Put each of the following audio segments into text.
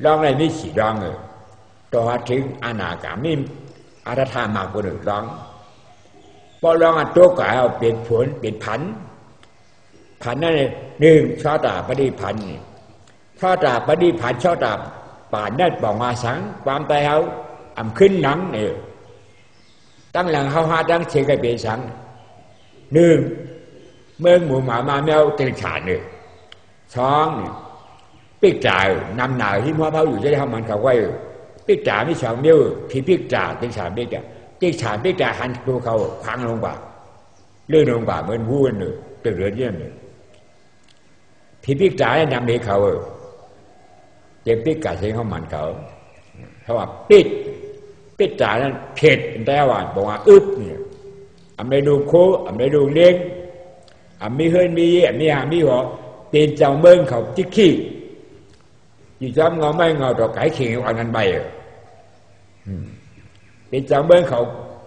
ร้องอะไรไม่ฉีร้องเลยตัวถึงอนาคามิอารัธามากกว่าหนึ่งร้องพอร้องตัวก็เอาเป็นผลเป็นพันนั่นหนึ่งชอตาปฏิพันธ์ชอตาปฏิพันธ์ชอตาป่านนั่นบอกมาสังความตายเอาอ่ำขึ้นหนังเนี่ยตั้งหลังเขาหาตั้งเชกเปสังหนึ่งเมืองหมู่หมามาแมวตื่นฉาเนี่ยสองปิกจ่ายนำหนาวที่มัวเผาอยู่จะได้ทำมันเขาไว้ปิกจ่าไม่สองเดียวที่ปิกจ่าตื่นฉาปิกจ่าปิกจ่าหันตัวเขาคว้างลงบ่าเลื่อนลงบ่าเหมือนวูนเลยตื่นเรือนเยี่ยมเลยที่ปิกจ่าเนี่ยนำเด็กเขาเจ็บปิกจ่าเสียงเขามันเขาเขาว่าปิกจ่านั้นเผ็ดแต่ว่าบอกว่าอึบเนี่ยไม่ดูโค้ไม่ดูเลี้ยงมีเฮิร์นมีเยี่ยมีหางมีหัวเป็นเจ้าเมืองเขาจิกขี้อยู่จำเงาไม่เงาต่อไก่ขิงอันนั้นไปเป็นเจ้าเมืองเขา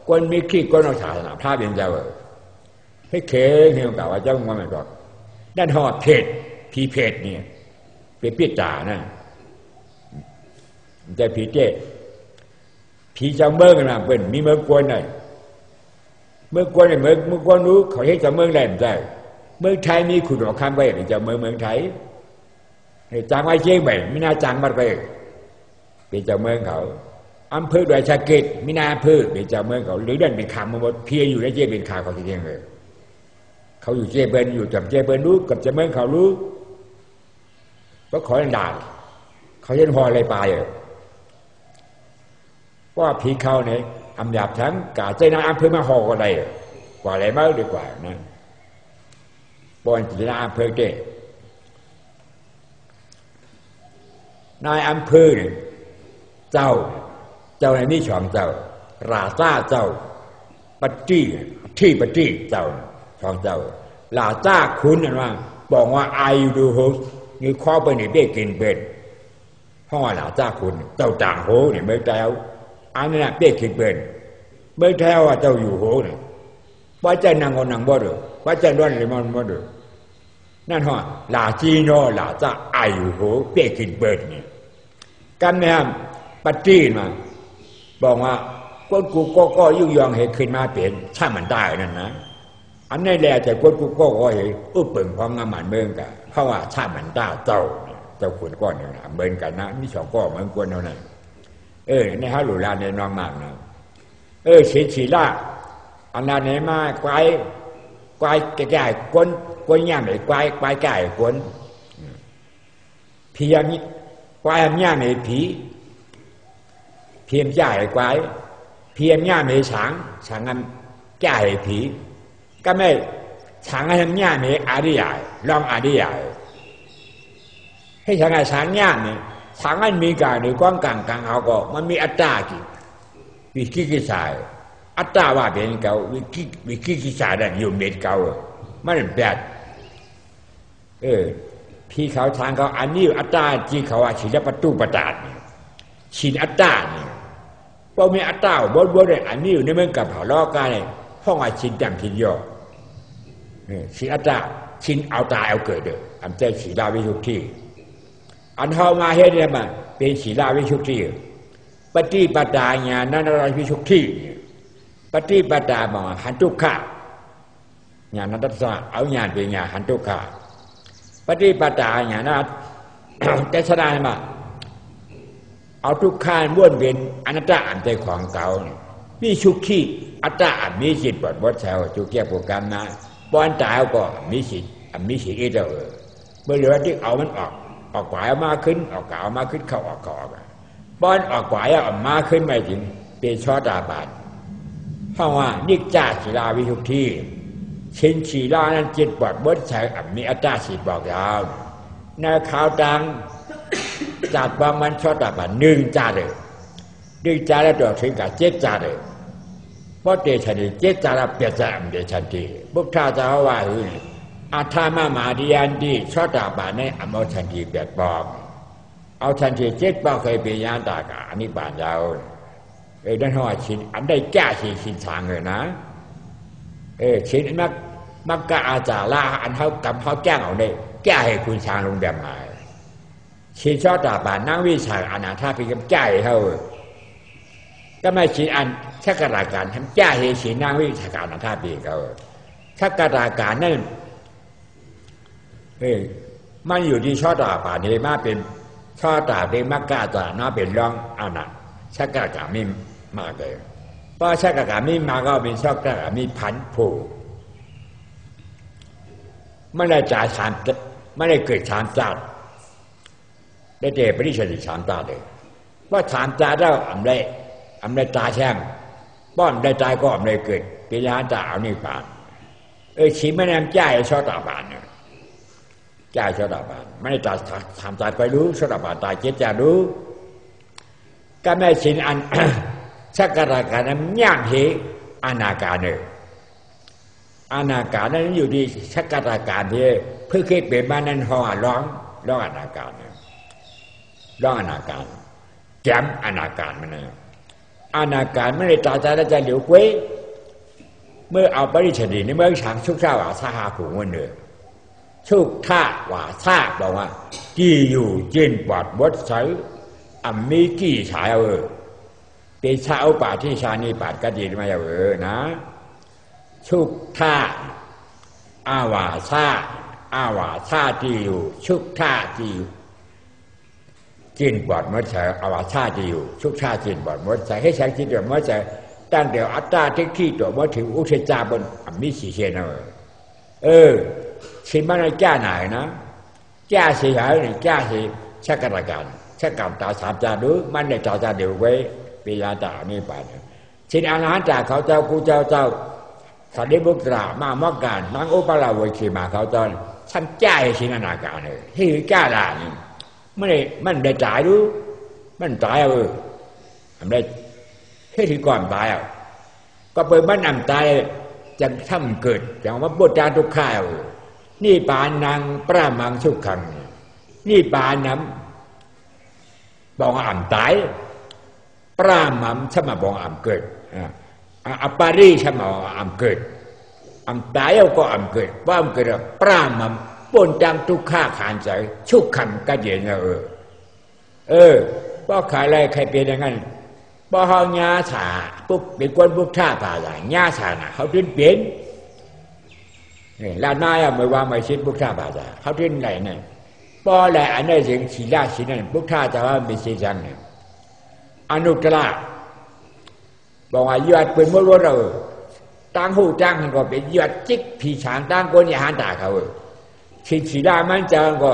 คนมีขี้คนเอาศาสนาพระเป็นเจ้าให้เข่งเหี่ยวกับว่าเจ้าเงาไม่ต่อด้านหอดเผ็ดผีเผ็ดเนี่ยเป็นปีจ่านะจะผีเจ้ผีเจ้าเมืองกันนะเป็นมีเมืองกวนเลยเมื่อกวนเนี่ยเมื่อกวนรู้เขาให้เจ้าเมืองแหลมใจเมืองไทยมีขุนหลวงข้ามไปเป็นเจ้าเมืองไทยจางไว้เจ๊งไปไม่น่าจางมาไปเป็นเจ้าเมืองเขาอำเภอดอยสะเก็ดไม่น่าอำเภอเป็นเจ้าเมืองเขาหรือเดินเป็นขามมาหมดเพียอยู่ในเจ๊เป็นขาเขาทีเดียวเลยเขาอยู่เจ๊เบิร์นอยู่กับเจ๊เบิร์นรู้กับเจ้าเมืองเขารู้ก็ขอด่าเขาเล่นหออะไรไปว่าผีเขาเนี่ยอำหยาบทั้งกาใจนาอำเภอมาหอกอะไรกว่าอะไรมากดีกว่านะบอลจีนาอำเภอเจ้นายอำเภอเนี่ยเจ้าในนี่ช่องเจ้าราชาเจ้าปัจจีที่ปัจจีเจ้าช่องเจ้าราชาคุณนั่นว่าบอกว่าไอดูโฮนี่ข้อไปนี่ได้กินเป็นเพราะว่าราชาคุณเจ้าต่างโหเนี่ยไม่เจ้าอันนี้นะได้กินเป็นไม่เท่าว่าเจ้าอยู่โหเนี่ยว่าใจนางก็นางบ่เด้อว่าใจร้อนเลยมันบ่เด้อนั่นฮะลาจีโนลาจะไออยู่โหเปียกินเบิดเนี่ยกันเนี่ยปัจจีมาบอกว่าคนกูก็ยุ่งยองเหตุขึ้นมาเปลี่ยนช่างมันได้นั่นนะอันนี้แหละแต่คนกูก็เหตุเปิ่งพองงามมันเมืองกันเพราะว่าช่างมันได้เจ้าขุนก้อนเนี่ยนะเมืองกันนะมีสองก้อนเหมือนกันเท่านั้นในฮารุลาในน้องมากนะฉีล่าอันนั้นไหนมาควายแก่คนย่างไหนควายแก่คนผีอย่างนี้ควายย่างไหนผีเพียมใหญ่ควายเพียมย่างไหนช้างอันแก่ผีก็ไม่ช้างอันย่างไหนอาดิยาลองอาดิยาให้ช้างย่างเนี่ยช้างอันมีการในกว้างกลางเอาก็มันมีอัตตากี่วิกิสายอัตตาว่าเป็นเก่าวิกิสายนั่นอยู่เม็ดเก่ามันแบบพี่เขาทางเขาอันนี้อัตตาที่เขาว่าศิลปะตู้ประตาดชินอัตตาเนี่ยพอมีอัตตาบ่ได้อันนี้อยู่ในเมืองกับเผาล้อกันเนี่ยห้องว่าชินจังชินย่อชินอัตตาชินเอาตาเอาเกิดเด้ออันใจศีลาวิสุทธิอันเฮามาเฮ็ดเนี่ยมันเป็นศีลาวิสุทธิปฏิปทาญาณันราวิสุทธิปฏิปทามาหันทุกขะญาณทัสสะเอาญาณเป็นญาณหันทุกขะปฏิปทาญาณแต่แสดงมาเอาทุกขันม้วนเป็นอนัตตาอันใจของเก่ามีสุขีอัตตาอันมีจิตบดแถวจุกแก่โปรแกรมนะป้อนตายก็มีจิตอีกแล้วเมื่อเหลือที่เอามันออกขวายมาขึ้นออกเก่ามาขึ้นเข้าออกป้อนออกขวายออกมาขึ้นไม่ถึงเป็นชอตาบาดเพราะว่านิจจาศีลาวิสุทธิชินศีลานั้นจิตบดแถวมีอัตตาจิตบอกยาวในข่าวดังจัดบางมันชอตาบาดหนึ่งจ่าเลยดึงจ่าแล้วตัวถึงกับเจ็ดจ่าเลยเพราะเดชนีเจ็ดจ่าแล้วเปลี่ยนจ่าเดชนีบุคคลจะว่าอาธามาดิยันดีชอตาบาดในอมทันทีเปลี่ยนปลอมเอาทันทีเจ็ดปอกเคยเป็นยานตากาอันนี้บานยาวนั่นหัวชินอันได้แก้ชินทางเลยนะชินมักกะอาจาระอันเขากำเขาแก้งเอาได้แก้ให้คุณช้างลงแบบไหน ชินชอบตาบานนั่งวิชาอนาถาพิกรรมใจเขาก็ไม่ชินอันชักกราการทำใจเฮชินนั่งวิชาการอนาถาพิเขาชักกราการนั่นมันอยู่ที่ชอบตาบานนี่มาเป็นชอบตาเป็นมักกะตาน่าเป็นร่องอนาชักกราการไม่มาเลยเพราะชักกราการไม่มาก็เป็นชอบกราการมีพันผูไม่ได้จ่ายสามไม่ได้เกิดสามจานได้เจอปริศนิสามตาเลยว่าสามตาแล้วอำได้ตาแช่งป้อนได้ตายก็อำได้เกิดปิญาตาเอานี่ผ่านชีไม่แน่ใจชอบตาบานเนี่ยใจชอบตาบานไม่ได้ตาสามตาไปรู้ชอบตาบานตายเจ็ดจะรู้ก็ไม่ชินอัน ชักกระการนั้นย่างเหอนาการเนี่ยอนาการนั้นอยู่ที่ชักกระการที่เพื่อเคยเป็นบ้านนั้นห่อร้องอนาการร้องอนาการแจมอนาการมันนะอนาการไม่ได้ตาใจแล้วใจเหลียวเว้ยเมื่อเอาปริชนีในเมื่อฉางชุกท่าว่าซาหาผูมันเนื้อชุกท่าว่าซาบอกว่ากี่อยู่เจนปอดบดใสมีกี่ฉายเป็นชาเอาป่าที่ชานีป่าก็ดีมานะชุกท่าอาวาซาที่อยู่ชุกท่าที่อยู่จินบอดมดใส่อาวาชาที่อยู่ชุกชาจินบอดมดใส่ให้ใช้จินบอดมดใส่ตั้งเดี๋ยวอัตตาที่ขี้ตัวมดถึงอุเทจาบนมิสีเชนชิมันจ้าหน่ายนะจ้าเสียหายเนี่ยจ้าเสียชักกระการชักกำตาสามจาดูมันได้ตาเดี๋ยวไว้ปิยาตานี่ป่านชินอาหารจากเขาเจ้ากูเจ้าสันนิบุตรามามอกการนางอุปราวิคีมาเขาตอนฉันจ้าให้ชินอนาการเลยที่จ้าด่านี่มันได้จ่ายดูมันตายทำได้แค่ที่ก่อนตายก็เปิดบ้านนำตายจังทำเกิดจังว่าบุตรจารทุกข้าวนี่ปานนางปรามังสุขขังนี่ปานน้ำบองอ่ำตายปรามัมชมาบองอ่ำเกิดอปารีชมาอ่ำเกิดอ่ำตายก็อ่ำเกิดว่าอ่ำเกิดปรามัมปนจังทุกข้าขานใจชุกขังก็เย็นว่าขายอะไรใครเป็นอย่างนั้นบ่เฮาญาฉาปุ๊บเป็นคนพวกท่าป่าอย่างญาฉาน่ะเขาทิ้นเปลี่ยนนี่ลานายไม่ว่าไม่ชิดพวกท่าป่าจ้ะเขาทิ้นไหนเนี่ยบ่แหละอันนี้สิ่งสีลาสีนั่นพวกท่าจะว่ามีสีจังเนี่ยอนุตตรบอกว่ายอดเป็นมรดกตั้งหูตั้งก็เป็นยอดจิกผีฉางตั้งคนอย่าหันตาเขาสีลามันจะก็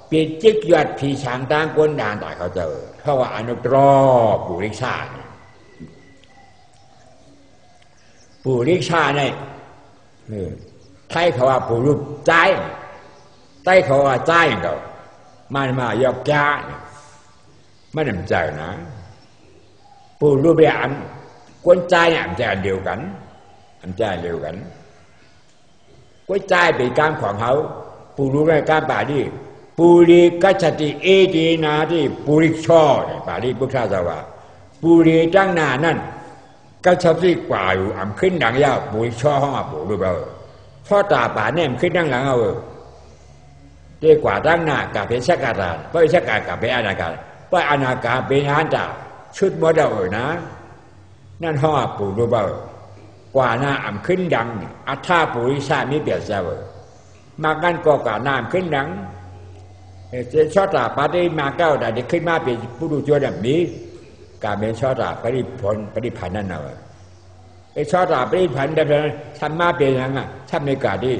เป็นจิกยอดผีฉางตั้งคนด่านตาเขาเจอเพราะว่าอนุตตรปุริชาปุริชาเนี่ยไทยเขาว่าปุรุษใจไต้เขาว่าใจเขามันมายกจ้าไม่นำใจนะปุรุษแบบคนใจเนี่ยอันใจเดียวกันอันใจเดียวกันคนใจเป็นการขวางเขาปุรุษในการป่าดีปุริกัจจติเอตีนาที่ปุริช่อเนี่ยป่าดีพุทธเจ้าว่าปุริตั้งนานั่นกัจจติกว่าอยู่อ่ำขึ้นดังยาวปุริช่อห้องปุรุษพ่อตาป่าเนี่ยขึ้นดังหลังดีกว่าตั้งหน้ากับเป็นชักการเพราะชักการกับเป็นอนาการเพราะอนาการเป็นหันตาชุดโมเดลนะนั่นห้องปุรุษกว่าหน้าอ่ำขึ้นดังอัฏฐาปุริชามีเบียดเจ้ามากันก็กว่าน้ำขึ้นดังชอบตาปาได้มาเก้าแต่เด็กขึ้นมาเป็นผู้ดูจวนแบบนี้การเป็นชอบตาปฏิพันธ์นั่นเอาชอบตาปฏิพันธ์แบบนั้นทำมาเป็นยังไงทำในการที่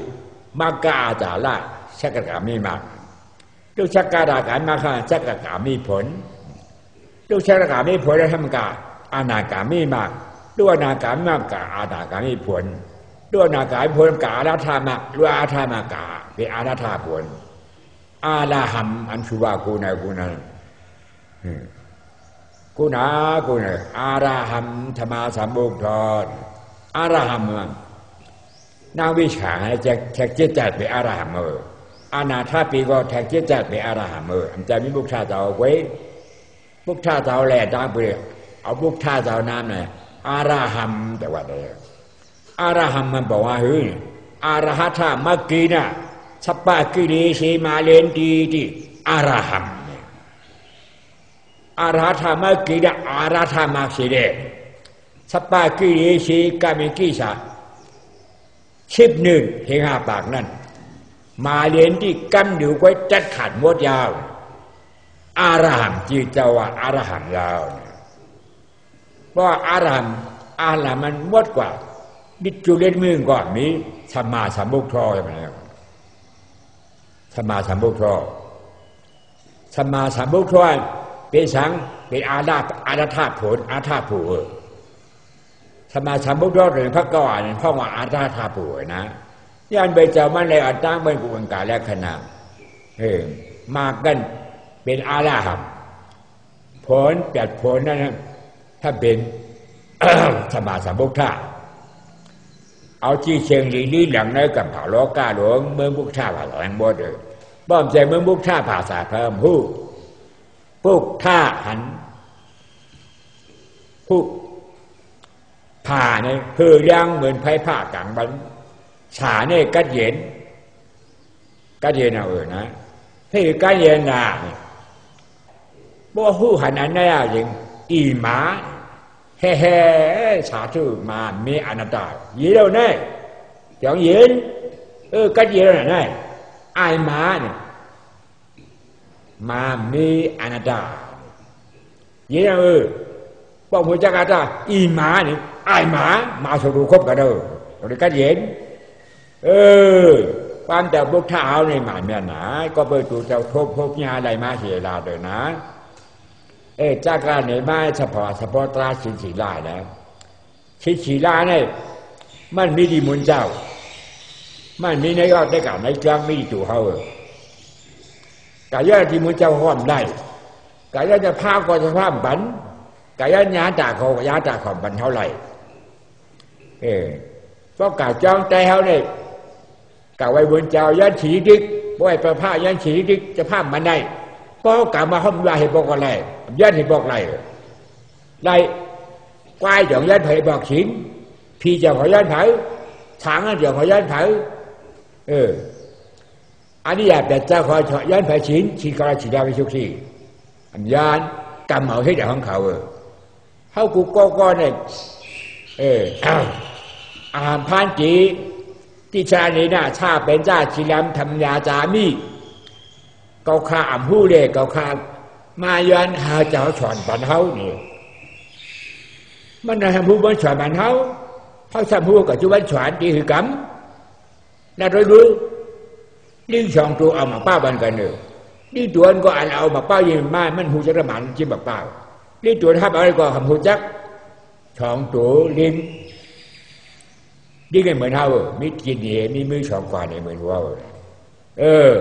มากาจาระชักกะมีมากดูชักกะดาการมาค่ะชักกะมีผลดูชักกะมีผลแล้วทำกะอนาคามีมากด้วยอนาคามากกะอานาคามีผลด้วยอนาคาผลกะอาราธามะด้วยอาธามากะเป็นอาราธาผลอาลาหัมอันชุวากูนะกูนะอาราหัมธรรมาสัมบุกทอนอาราหัมนางวิชาจะแท็กเจ็ดจัดไปอาราหัมอานาธาปีก็แท็กเจ็ดจัดไปอาราหัมอันจะมีบุกชาเจ้าไว้บุกชาเจ้าแหล่ตามไปเอาบุกชาเจ้าน้ำเนี่ยอาราหัมแต่ว่าอะไรอาราหัมมันบอกว่าเฮ้ยอาราหัตถามักกีนะสัปปะกิริสีมาเลนดีที่อาราหัม อาราธามากีดาอาราธามาสีเดสปากีเรชีกาเมกิสาชิบหนึ่งเฮงาปากนั่นมาเรียนที่กั้นอยู่ไว้จัดขาดมดยาวอารหังจีเจ้าว่าอารหังยาวเพราะอารหังมันมดกว่าดิจุเล่นมือก่อนมีสัมมาสัมพุทโธใช่ไหมสัมมาสัมพุทโธสัมมาสัมพุทโธเป็นสังเป็นอาธาผลอาธาผูสัมมาสัมพุทโธหรือพระกวาดพ่อว่าอาธาผูนะยันไปเจ้ามันเลยอัตตั้งเป็นกุญกาและขณะมากันเป็นอาลาหัมผลแปดผลนั่นถ้าเป็นสัมมาสัมพุทธะเอาที่เชียงลีนี่หลังในกับผ่าล้อกาหลวงเมืองพุทธะผ่าหลวงบดป้อมใจเมืองพุทธะผ่าสาเพิ่มผู้ท่าหันผู้ผ่าเนี่ยคือยังเหมือนไผ่ผ้ากลางบันฉาเนี่ยกัดเย็นเอานะให้กัดเย็นนะบ่หูหันอันนั้นจริงอีหมาแฮ่ฉาชื่อมามีอนัตตายี่เราเนี่ยจังเย็นกัดเย็นอะไรเนี่ยไอหมาเนี่ยมามีอนัตตายี่เราป้องหัวจักรตาอีหมาเนี่ยไอหมาสรุปครบกันเด้อเราได้กัดเย็นความแต่บุกเท้าในหมายเมียหนาก็เปิดตัวเจ้าทบยาอะไรมาเสียลาเลยนะจากการในไม้เฉพาะตราชินสีลาแล้วชินสีลาเนี่ยมันมีดีมุนเจ้ามันมีในยอดได้กับในกลางมีตัวเขากายที่มุนเจ้าห้อมได้กายจะพาก็จะพาบันกายยาจากเขายาจากขอบันเท่าไหร่เพราะกาจ้องใจเขาเนี่ยกาไว้บนเจ้ายันฉีดิกบ่อยประผ้ายันฉีดิกจะผ้ามันได้เพราะกามาห้อมว่าให้บอกอะไรยันให้บอกอะไรควายอย่างยันไผ่บอกฉินพี่จะขอยันไผ่ช้างจะขอยันไผ่อันนี้อยากแต่เจ้าขอยันไผ่ฉินฉีกระฉีดาไปชุกที่อันยันกำเอาให้เด็กของเขาเขากูก็เนี่ยอาหารพานจีที่ชาลีน่ะชาเป็นจ้าชิลำธรรมยาจามีเกาขาอ่ำหู้เลยเกาขามายันหาเจ้าฉอนปันเฮานี่มันทำผู้บันฉอนปันเฮาเขาทำผู้กับจุบันฉอนดีคือกำน่ารู้ดิ้งช่องตัวเอามาป้าบันกันเนอดิ้งตัวก็เอามาป้ายิงมามันหูจักระมันจิ้มแบบป้าดิ้งตัวทับอะไรก็ทำหูจักช่องตัวลิ้นดิ้งเหมือนเฮามีกินเนี่ยมีมือช่องกว่าเนี่ยเหมือนว่า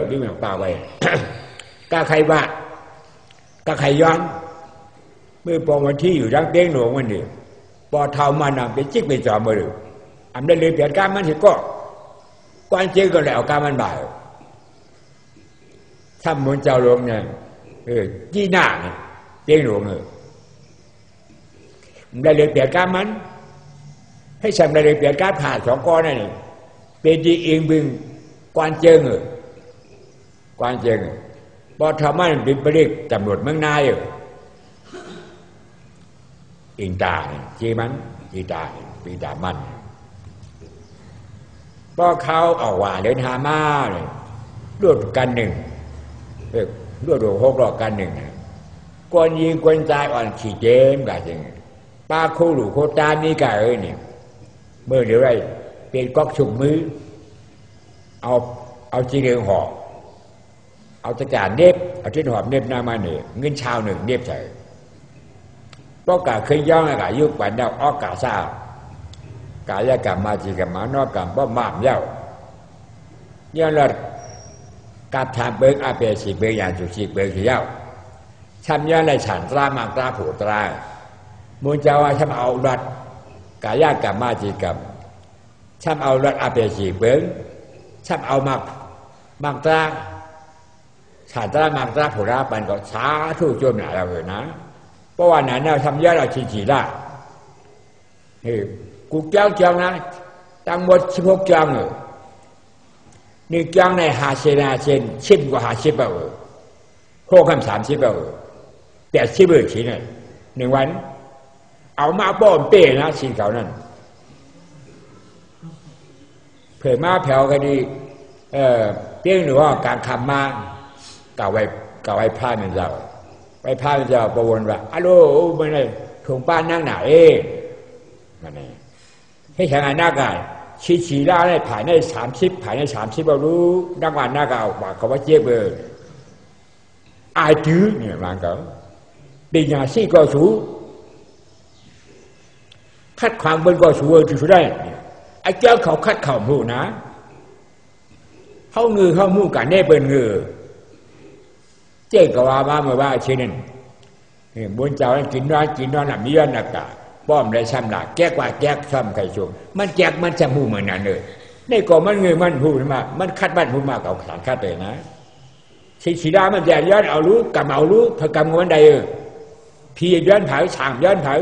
ดิ้งแบบป้าไปกาใครบ้ากาใครย้อนเมื่อปองวันที่อยู่รังเต้งหลวงวันนี้พอเท่ามันเป็นจิ๊กเป็นจอมมาดูอันได้เลยเปลี่ยนการมันเห็นก็กวนเจ๊ก็แล้วการมันบ่ายถ้ามุนเจ้าหลวงเนี่ยจี้หน้าเนี่ยเต้งหลวงได้เลยเปลี่ยนการมันให้ฉันได้เลยเปลี่ยนการผ่าสองก้อนนั่นเป็นดีเองบึงกวนเจ๊กวนเจ๊พอทำมันเป็นประเด็กตำรวจเมืองนายอิงตาจีมันจีตาปีตามันพอเขาเอาว่าเดินหามาเลยรวดกันหนึ่งรวดหกรอบกันหนึ่งกวนยิงกวนใจอ่อนขี่เจมกันจริงป้าคู่หลูโคตานี่กันเนี่ยเมื่อเดี๋ยวไรเป็นก๊อกฉุกมือเอาจีเรืองห่อเอาตะการเน็บเอาที่หอบเน็บหน้ามาเนี่ยเงินชาวหนึ่งเน็บใส่ก็กะเคยย่องกะยุคปันดาวออกกะซากะยากะมาจีกะมานอกกะบ่มามเย้าเนี่ยเราการทำเบิกอาเปสีเบิกอย่างจุสีเบิกเย้าทำยังไรฉันตรามังตราผูตรามูลเจ้าว่าทำเอารัดกะยากะมาจีกะทำเอารัดอาเปสีเบิกทำเอามังตราฉันตรามังตราผูราปันก็ช้าทุกจมหนาเราเลยนะเพราะว่านั้นเราทำเยอะเราฉีดละกูเจ้านะตั้งหมด16เจ้าเลยนี่เจ้าใน50เซนชิบกว่า50เอา630เอา 80 มื้อฉีน่ะ1วันเอามาป้อมเป้นะฉีเขานั่นเผื่อมาแผ่วก็ดีเพียงหรือว่าการคำมาเก่าไว้พระมันเจ้าไปพระมันเจ้าประวนว่าอะโลมันได้ถุงป้านั่งหนามันนี่ให้ทางานหน้ากายฉีล่าได้ผ่านได้30ผ่านได้30เรารู้นักวันหน้าก็เอาว่าเขาว่าเจ็บai chứ nè bạn cỡ đi nhà sĩ coi số khách khoảng bên coi số từ số đây ai chơi khẩu khách khẩu mù ná không người không mua cả nê bên người chơi cậu ba mà ba trên nên muốn cháu chín nó làm như là cả bom lại xăm là chét qua chét xăm cái xuốngมันแจกมันจะมูเหมือนนั่นเลยนี่ก็มันเงยมันพูดมามันคัดบ้านพูดมาเก่าสารคัดเลยนะสีดามันแจกย้อนเอารู้กำเอารู้ถ้ากำเงินใดพี่ย้อนเผาสั่งย้อนเผา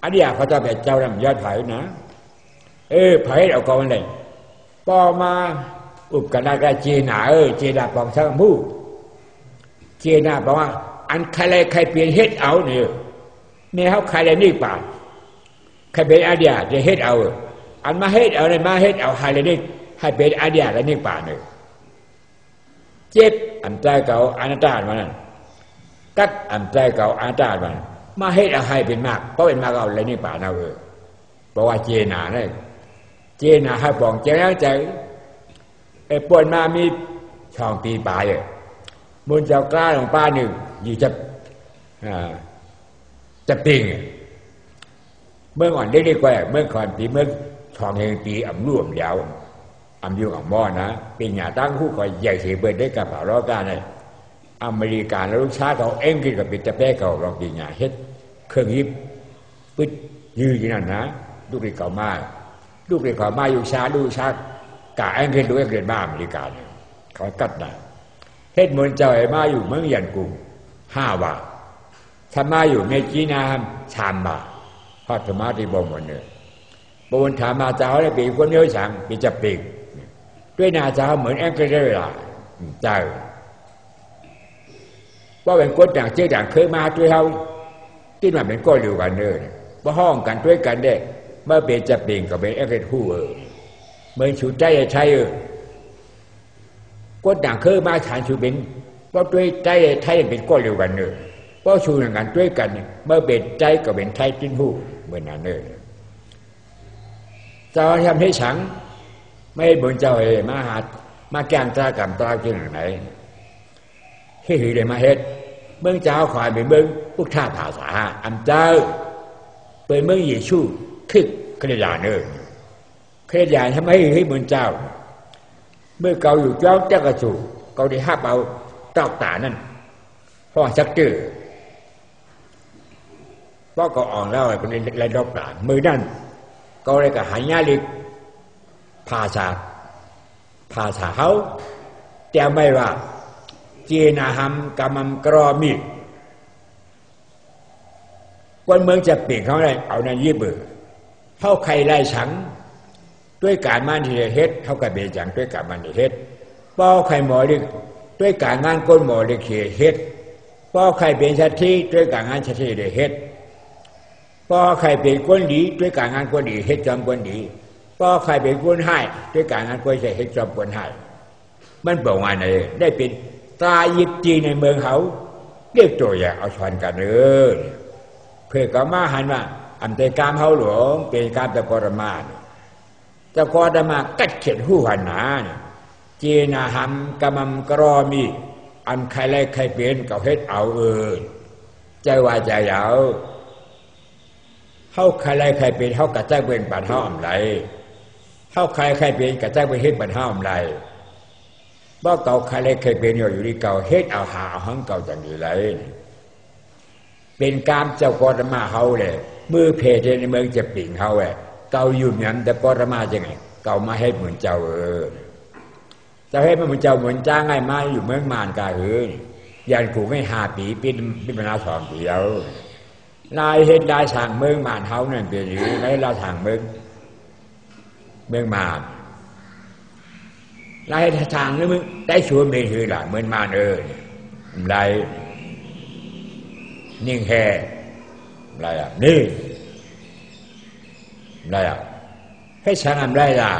อันนี้เขาจะแบบเจ้าดำย้อนเผานะเผาเอากองอะไรพอมาอุปกันได้เจนาเจนาปองช่างมูเจนาบอกว่าอันใครใครเปลี่ยนเฮ็ดเอาเนี่ยเนี่ยเขาใครเลยนี่ป่าใครเป็นอาเดียจะเฮ็ดเอาอันมาเฮ็ดเอาเลยมาเฮ็ดเอาใครเลยนี่ให้เป็นอาเดียแล้วนี่ป่าเนี่ยเจ็บอันใจเก่าอนัตตามันนั่นกัดอันใจเก่าอนัตตามันมาเฮ็ดเอาให้เป็นมากเพราะเป็นมากเอาเลยนี่ป่าเอาบอกว่าเจนาเนี่ยเจนาให้ปองเจ้าใจปวนมามีช่องปีป่าเลยมุนเจ้ากล้าของป้าหนึ่งอยู่จะปิงเมื่อก่อนได้กว่าเมื่อก่อนปีเมื่อช่องเฮงปีอ่ำร่วมยาวอ่ำยุ่งอ่ำม้อนะเป็นหยาตั้งคู่คอยใหญ่เสียเบิดได้กับเผาล้อกันเลยอเมริกันแล้วลูกชาติเขาเอ็งกินกับปิดตะแป้เขาลองปีหยาเฮ็ดเครื่องยิบปึ๊ดยืดอย่างนั้นนะลูกเด็กเขามาอยู่ชาดูชากะเอ็งกินดูเอ็งเรียนบ้าอเมริกันเขากัดนะเฮ็ดมนเจ้าไอ้มาอยู่เมืองยันกุ้ง5 บาททำมาอยู่ในจีนาม3 บาทพอธรรมะที่บ่หมดเนี่ยบนถามมาเจ้าได้ปีคนเยอะสั่งปีจะปีกด้วยนาเจ้าเหมือนแองเกิลได้ละเจ้าว่าเป็นคนต่างเชื่อต่างเคยมาด้วยเขาที่มันเป็นก้อนเดียวกันเนอะว่าห้องกันด้วยกันได้เมื่อเป็นจะปีกก็เป็นแองเกิลคู่เหมือนชูใจใช่คนต่างเคยมาฐานชูเป็นว่าด้วยใจไทยเป็นก้อนเดียวกันเนอะเพราะชูอย่างนั้นด้วยกันเมื่อเป็นใจก็เป็นไทยจิ้นหูเหมือนนั้นเลยเจ้าทำให้ฉังไม่บนเจ้ามาแกงตากรรมตากินไหนให้หือเลยมาเฮ็ดเมืองเจ้าขอยเป็นเมืองพวกท่าภาษาอันเจ้าเป็นเมืองเยซูคึกเครียดเนอเครียดทำให้เหมือนเจ้าเมื่อเกาอยู่จ้องเจ้ากระสูเกาได้ห้าเอาตอกตานั่นห้องชักจื้อเพราะก็อ่อนแล้วเป็นไรดอกตามือนั่นก็เลยก็หายาลิกภาษาเขาแต่ไม่ว่าเจนาหัมกามัมกรอมีคนเมืองจะเปลี่ยนเขาได้เอานั่นยี่บือเขาใครไล่ฉังด้วยการมันที่เฮ็ดเขากับเบียจังด้วยการมันที่เฮ็ดป้อใครหมอเด็กด้วยการงานก้นหมอเด็กเฮ็ดป้อใครเป็นชัดที่ด้วยการงานชัดที่เฮ็ดป้อใครเป็นคนดีด้วยการงานคนดีเฮ็ดจอมคนดีป้อใครเป็นคนให้ด้วยการงานคนใช่เฮ็ดจอมคนให้มันบอกว่าไหนได้เป็นตายิบจีในเมืองเขาเรียกตัวอย่างเอาชอนกันเพื่อก็มาหันว่าอันเตกามเขาหลวงเป็นการตะกรมาตะกรมากัดเขียนหูหันหนาเจนาหัมกามัมกรอมีอันใครไล่ใครเป็นก็เฮ็ดเอาใจว่าใจยาวเขาใครไล่ใครเป็นเขากระจายเป็นปัญหาอะไรเขาใครเป็นกระจายเป็นเฮ็ดปัญหาอะไรบ่เก่าใครไล่ใครเป็นอยู่ที่เก่าเฮ็ดเอาหาเอาหังเก่าจังอยู่ไรเป็นการเจ้ากรมาเขาเลยมือเพจในเมืองจะปิ่งเขาเก่าอยู่นั้นแต่กรมาจังไงเก่ามาให้เหมือนเจ้าจะให้มันเหมือนเจ้าเหมือนจ้างไงมาอยู่เมืองมานกายันขู่ให้5 ปีเป็นเวลา2 ปีแล้วนายเฮ็ดได้สั่งเมืองมานเฮานั่นเป็นอยู่ในเราสั่งเมืองมานนายทางนี่มึงได้ชวนเมถือล่ะเหมือนมานได้ นิ่งแห่อะไรอ่ะนี่อะไรอ่ะให้ฉันทำได้ล่ะ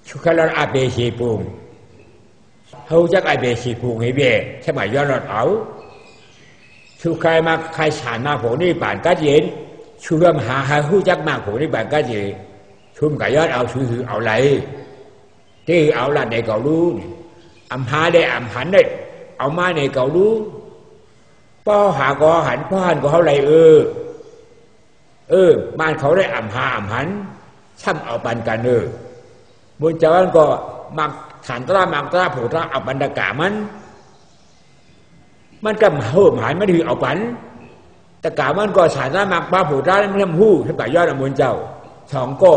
ชุกเราอาเบชีปุงเขาจะอาเบชีปุงให้เบี้ยใช่ไหมย้อนรถเอาชุกใครมาใครฉันมาผมนี่ป่านกัดเย็นชุเริ่มหาหูจักมากผมนี่ป่านกัดเย็นชุมกับย้อนเอาชื่อเอาไรที่เอาละในเก่ารู้อำหาได้อำหันได้เอามาในเก่ารู้ป้อหาก็หันป้อหันก็เขาไรบ้านเขาได้อำหาอำหันช่ำเอาปันกันบนเจ้าอันก็มักขันตระมักตระผู้ตระเอาบรรดากามันก็เหิมหายไม่ถือเอาปันแต่กามันก็ฉันตระมักป้าผู้ตระมันทำหู้ที่ป่ายอดบนเจ้าสองก็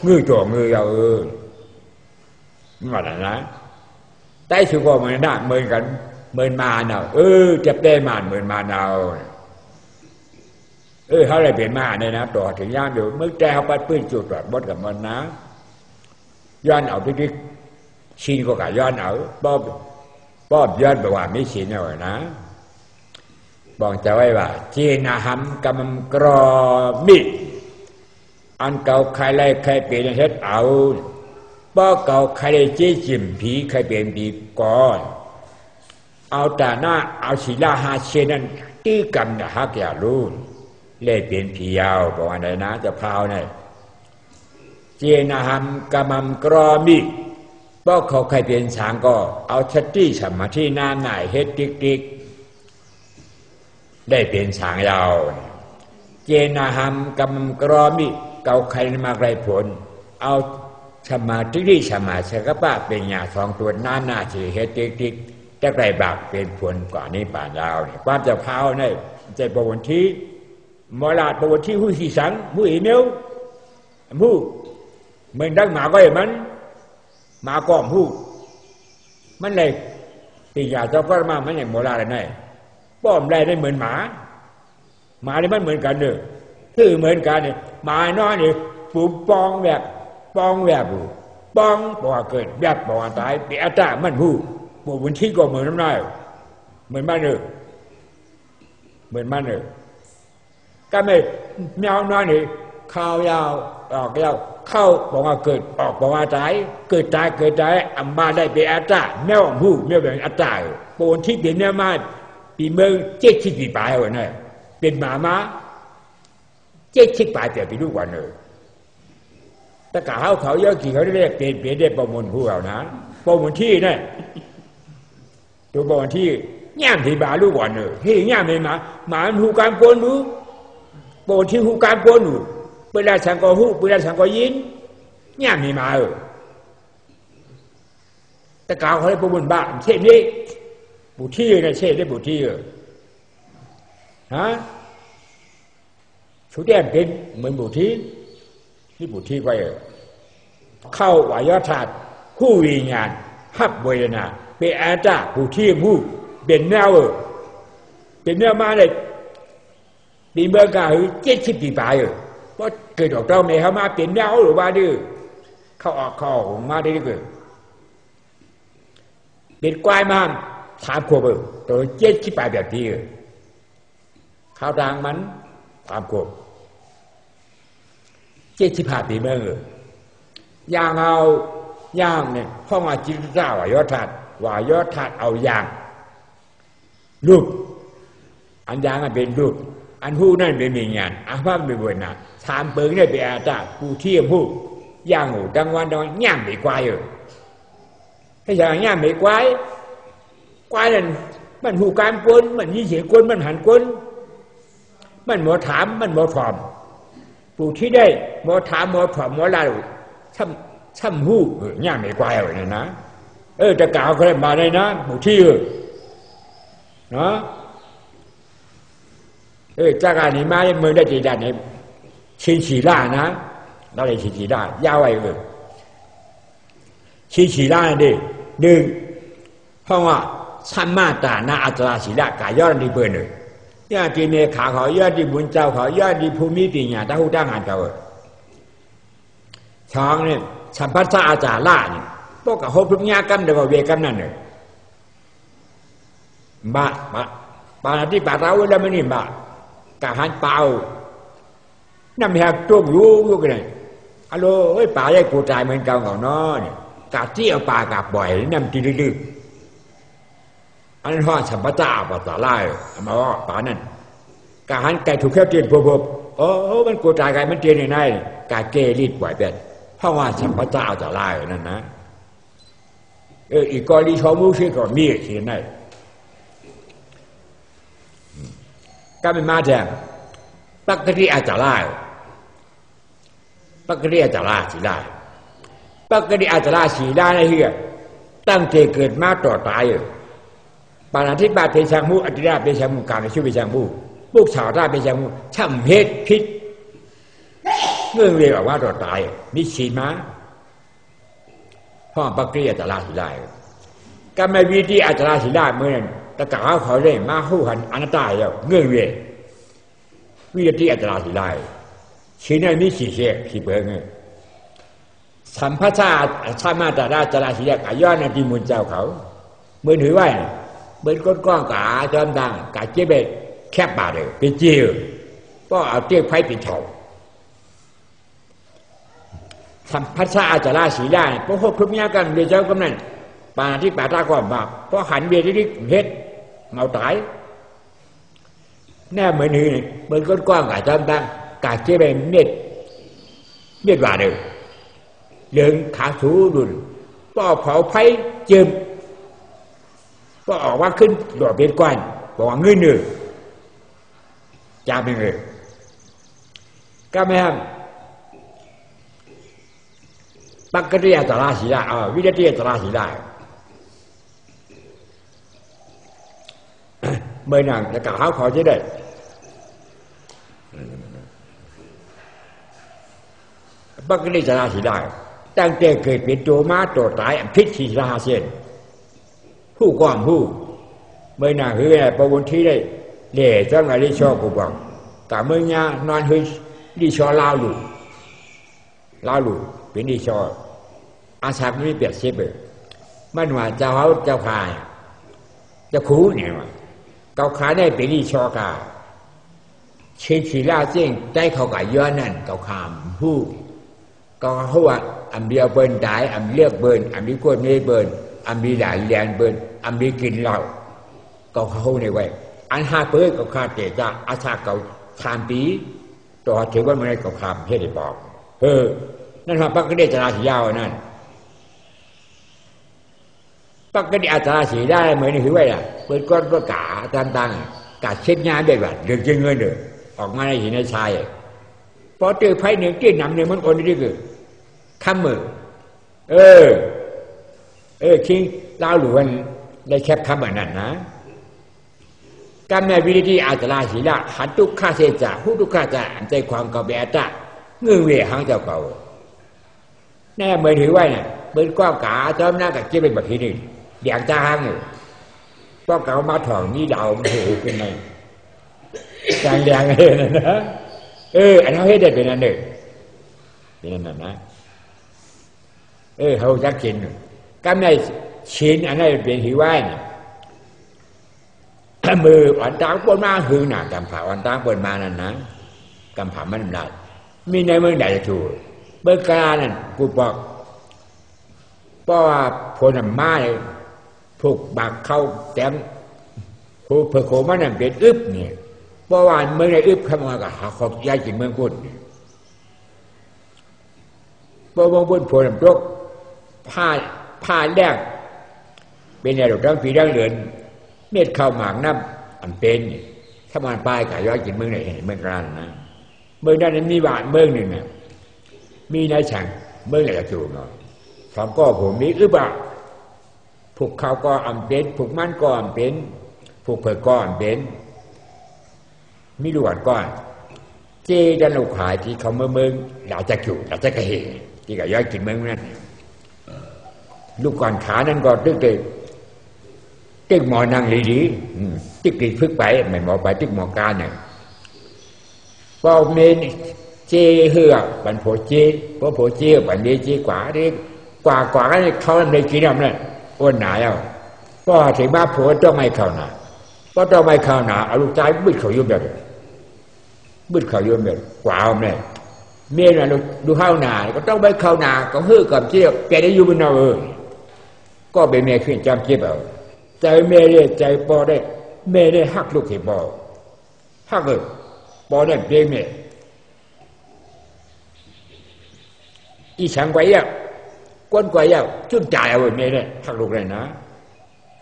งื้อจ่อมือเอาว่าอะไรนะใต้สุกมันน่าเหมือนกันเหมือนมาเนาะจะได้มาเหมือนมาเนาเขาเลยเปลี่ยนมาเนี่ยนะต่อถึงย่างเดี๋ยวเมื่อแกเขาไปปื้นจุดตรวจบดกับมันนะย้อนเอาที่ชินก็กะย้อนเอาป้อบย้อนบอกว่าไม่ชินเอานะบอกจะไว้ว่าจีนาหัมกำมกรอมิอันเก่าใครไล่ใครเปลี่ยนเฮ็ดเอาป้อเก่าใครได้เจ๊จิมผีใครเปลี่ยนผีก่อนเอาแต่หน้าเอาศิลาหาเชนั้นตื้อกำนะฮักอย่ารู้เล่เปลี่ยนผียาวบอกอะไรนะจะพาวเนี่ยเจนะหัมกำมัมกรอมิป้อเขาใครเปลี่ยนช้างก็เอาชัตตี้สมาธิน้ำหน่ายเฮ็ดติ๊กได้เปลี่ยนช้างยาวเจนะหัมกำมัมกรอมิเก่าใครมาไกลผลเอาสมาธิสมาสกปะเป็นยาสองตัวน้ำหน้าเฉยเฮ็ดติ๊กจะไกลบากเป็นผลกว่านี้ป่านยาวเนี่ยความจะพาวเนี่ยใจประวันที่มอลาประวันที่หู้สีสังหู้อีเมลหู้เมืองดังหมาก็อย่างมันหมาก้อมหู้มันเลยปีกาเจ้าก็มามันอย่างโมลาอะไรนั่นป้อมได้เหมือนหมาเนี่ยมันเหมือนกันเด้อคือเหมือนกันเนี่ยหมาน้อยเนี่ยปูปองแบบปองแบบปองบอกว่าเกิดแบบบอกว่าตายเปียตามันหู้บวันที่ก็เหมือนน้ำลายเหมือนมันเหมือนมันก็ไม่แมวน้อยนี่ข้าวยาวออกยาวเข้าบอกว่าเกิดออกบอกว่าตายเกิดตายอัมมาได้เป็นอัตตาแมวหูแมวเป็นอัตตาปนที่เป็นเนี่ยมาปีเมืองเจ็ดชิดปีปลายวะเนี่ยเป็นหมาเจ็ดชิดปลายแต่ปีลูกวันแต่กะเขาเยอะกี่เขาเรียกเป็นได้ประมวลผู้เอานะประมวลที่เนี่ยตัวประมวลที่ย่ามที่บาลูกวันที่ย่ามไม่มาหูการปนรู้ประมวลที่หูการปนรู้เวลาฉันก็หูเวลาฉันก็ยินย่ามไม่มาแต่กะเขาได้ประมวลบ้าเช่นนี้บุตรีเนี่ยเช่นได้บุตรีฮะชุดแดงเป็นเหมือนบุตรีที่บุตรีไว้เข้าวายธาตุผู้วิญญาณฮับเวทนาเป็นอาตาผู้ที่ผู้เป็นแนวเป็นแนวมาเลยปีเมื่อกาหือเจ็ดสิบปีไปเพราะเกิดออกเต้าเมย์เขามาเป็นแนวหรือว่าดื้อเข้าออกมาได้เกิดเป็นกวายมาถามขวบตัวเจ็ดสิบไปแบบที่ข้าวดังมันถามขวบ75 ปีเมื่อย่างเอาย่างเนี่ยพ่อมาจิตเจ้าวายธาตุเอาย่างรูปอันย่างเป็นรูปอันหู้นั่นเป็นมีงานอาภาพเป็นบนน่ะถามเปิงได้เป็นอาตาผู้เที่ยมหู้ย่างหูดังวันย่างไม่ควายถ้าอย่างย่างไม่ควายนั่นมันหูการกวนมันยี่เสียกวนมันหันกวนมันหมอถามมันหมอถอมผู้ที่ได้หมอถามหมอถอมหมอลาช่ำหู้ย่างไม่ควายเนี่ยนะจะกล่าวเขาได้มาได้นะผู้ที่เนาะจากการนี้มาเมืองได้จีดันเนี่ยชินฉีล่านะเราเลยชินฉีล่ายาวไว้ชินฉีล่าดิหนึ่งเพราะว่าสัมมาตานาอัตราศีละกายอดดีเปิดเลยย่าจีเนขาเขายอดดีบุญเจ้าเขายอดดีภูมิปัญญาตาหูตั้งหันเขาช้องเนี่ยสัมพัสสะอาจารล่าเนี่ยพวกกับโฮพุญญากรรมเดี๋ยวเวกรรมนั่นเลย ปานาที่ป่าเท้าแล้วไม่นี่มากะหันเปล่าน้ำแหกตุ้มอยู่กันเลยฮัลโหลเฮ้ยป่าได้กูตายเหมือนเก่าของน้อเนี่ยกะที่เอาป่ากะบ่อยน้ำตีลึกๆอันนั้นห่อสัมปะจ้าป่าตาไล่มาว่าป่านั่นกะหันไก่ถูกแค่เตียนพบโอ้มันกูตายไก่มันเตียนยังไงกะเกลีดบ่อยแบบเพราะว่าสัมปะจ้าตาไล่นั่นนะอีกกอลีชอมูชื่อก่อนมีที่นั่นก็ไม่มาแทนปักกริอาจาลาปักกริอาจาลาสีลาปักกริอาจาลาสีลาในเฮียตั้งแต่เกิดมาต่อตายปานาธิบาเป็นช่างมูอธิราเป็นช่างมูการในชื่อเป็นช่างมูพวกชาวราเป็นช่างมูช่ำเพชรพิษเงื่อนเรียกว่าต่อตายมีสีม้าห้องปักกริอาจาลาสีลาก็ไม่วิธีอาจาลาสีลาเมื่อนั้นตะกาวเขาเล่มาหูหันอนัตตาแล้วเงื่อนเรียวิธีอาจาราสีลายชี้ในมิสิเสกที่เบิ่งสัมภาษาชามาตาราจาราสีลายย้อนในที่มุนเจ้าเขาเมื่อถือไว้เมื่อก้นก้องกาจอมดังกาเจ็บแคบบาดเลยเป็นจิ้วก็เอาเตี้ยไฟปิดเฉาสัมภาษาอาจาราสีลายเพราะพวกทุกอย่างกันเดี๋ยวเจ้ากำนันปาที่ป่าตาก่อนบาปเพราะหันเบียร์ที่เฮ็ดเมาตายแน่เหมือนนี่เหมือนก้นกว้างกาจอมดังกาเจ็บเม็ดบาดเลยเดินขาสูดุนก็เผาไฟเจิมก็ออกว่าขึ้นดอกเป็นก้อนบอกว่าเงินหนึ่งจาเป็นเลยก็ไม่ห้ามปักกริยาตราศีลาวิธีตราศีลาเมื่อนั่งจะกล่าวขอจะได้ปักกริยาตราศีลาตั้งแต่เกิดเป็นตัวมาตัวตายพิษศีลาเส้นผู้ก่อมผู้เมื่อนั่งคือประวนที่ได้เล่จ้างอะไรชอบกูบอกแต่เมื่อเนี่ยนอนคือดีชอลาวหลุเป็นดีชออาชาไม่เปรียบเทียบมันว่าเจ้าเขาเจ้าขายเจ้าคูเนี่ยว่าเจ้าขาได้เป็นดีชอกาเชิดศีลาเจ้งได้เขากับย้อนนั่นเจ้าขามผู้ก็เขาว่าอันเดียวเบิ้ลได้อันเลือกเบิ้ลอันนี้กวนไม่เบิ้ลอันมีหลายแรงเบิ้ลอันมีกินเหล้าก็เขาในไว้อันหาเปิ้ลก็ขาดเตะจ้าอาชาเก่าขามปีต่อถือว่ามันได้ก็ขามเพื่อได้บอกนั่นว่าปักกริยาตราศีลานั่นปักกริยาตราศีลาเหมือนถือไว้ล่ะเปิดก้อนก็กาต่างๆกาเช็ดงานได้แบบเดือดเงินเดือออกมาในหินในทรายพอเจอไฟหนึ่งที่นำเนี่ยมันโอนนี่คือข้ามมือคิงเล่าหลวนได้แคบคำแบบนั้นนะการในวิธีอาจาราศีลาหันทุกข้าเสจ่าผู้ทุกข้าจะอันใจความกับแบตาเงื่อนเวี่ยงเจ้าเก่าแน่เหมือนถือไว้เนี่ยเหมือนก้าวกาจอมหน้ากับเจี๊ยบเป็นแบบที่หนึ่งเดียงจ้าห้างก้าวกามาถองนี่ดาวมันหูขึ้นมาจางแดงเลยนะอันนั้นให้เด็ดเป็นอันหนึ่งเป็นอันนั้นนะเขาจักชินการในชินอันนั้นเป็นถือไว้เนี่ยมืออันตางปนมาหือหนากำผ่าอันตางปนมานั่นนะกำผ่ามันได้มีในเมืองใดจะถูกเมื่อกานั่นกูบอกเพราะว่าผลมาเลยผูกบักเข้าแต้มผู้เผยโคมันนั่นเป็นอึบเนี่ยเพราะว่าเมืองในอึบเข้ามากับหาขอบย้ายจิงเมืองพุทธเพราะเมืองพุทธผลตกผ้าแรกเป็นอะไรทั้งปีทั้งเดือนเม็ดข้าวหมากน้ำอันเป็นถ้ามันปลายกับย้ายจิงเมืองไหนเมืองกลางนะเมืองนั้นมีบาทเมืองหนึ่งน่ะมีนายช่างเมืองไหนจะถูกเนาะสองก็ผมมีอึบะผูกเขาก็อันเป็นผูกมันก็อันเป็นผูกเผยก็อันเป็นมีหลวดก้อนเจดันลูกขายที่เขาเมืองเราจะจู่เราจะกระเหยที่กับย้อยกินเมืองนั้นลูกก่อนขานั้นก็ตึกหมอนั่งดีๆตึกดีพึกไปไม่หมอไปตึกหมอการเนี่ยพอเมนเจเหือบันโผเจพอโผเจบันเดเจกว่าเด็กกว่าเขาในกินน้ำนั่นอ้วนหนาแล้วก็ถึงมาโผต้องไม่เข้าหนา พอต่อไปข้าวหนาเอาลูกชายบึ้ดเขายุ่งแบบบึ้ดเขายุ่งแบบกว่าเอาเนี่ยเมียน่ะดูข้าวหนาก็ต้องไปข้าวหนาก็ฮื้อกับเจี๊ยบแกได้อยู่บนเราก็เป็นเมียขึ้นจำเจี๊ยบเอาใจเมียได้ใจปอได้เมียได้หักลูกที่ปอหักเลยปอได้เบี้ยเมียอีฉันไว้อะก้นไว้อะจุดจ่ายเอาเมียได้หักลูกเลยนะ